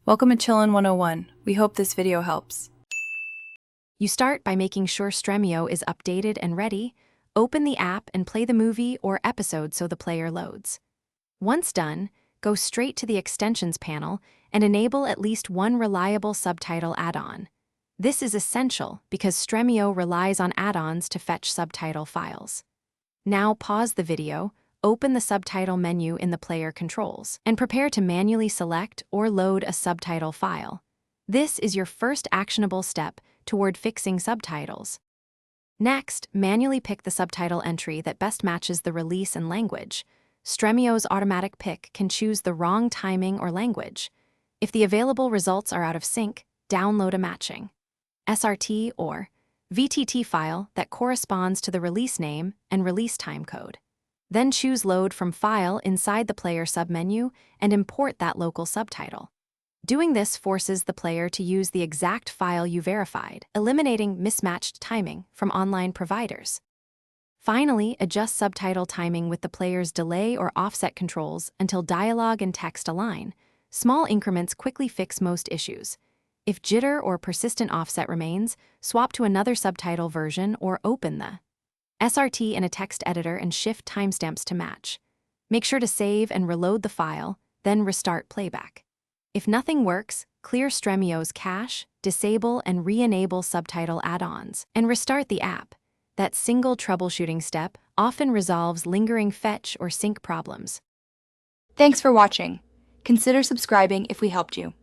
Welcome to Chillin' 101. We hope this video helps. You start by making sure Stremio is updated and ready. Open the app and play the movie or episode so the player loads. Once done, go straight to the Extensions panel and enable at least one reliable subtitle add-on. This is essential because Stremio relies on add-ons to fetch subtitle files. Now pause the video, open the subtitle menu in the player controls, and prepare to manually select or load a subtitle file. This is your first actionable step toward fixing subtitles. Next, manually pick the subtitle entry that best matches the release and language. Stremio's automatic pick can choose the wrong timing or language. If the available results are out of sync, download a matching SRT or VTT file that corresponds to the release name and release time code. Then choose Load from File inside the player submenu and import that local subtitle. Doing this forces the player to use the exact file you verified, eliminating mismatched timing from online providers. Finally, adjust subtitle timing with the player's delay or offset controls until dialogue and text align. Small increments quickly fix most issues. If jitter or persistent offset remains, swap to another subtitle version or open the SRT in a text editor and shift timestamps to match. Make sure to save and reload the file, then restart playback. If nothing works, clear Stremio's cache, disable and re-enable subtitle add-ons, and restart the app. That single troubleshooting step often resolves lingering fetch or sync problems. Thanks for watching. Consider subscribing if we helped you.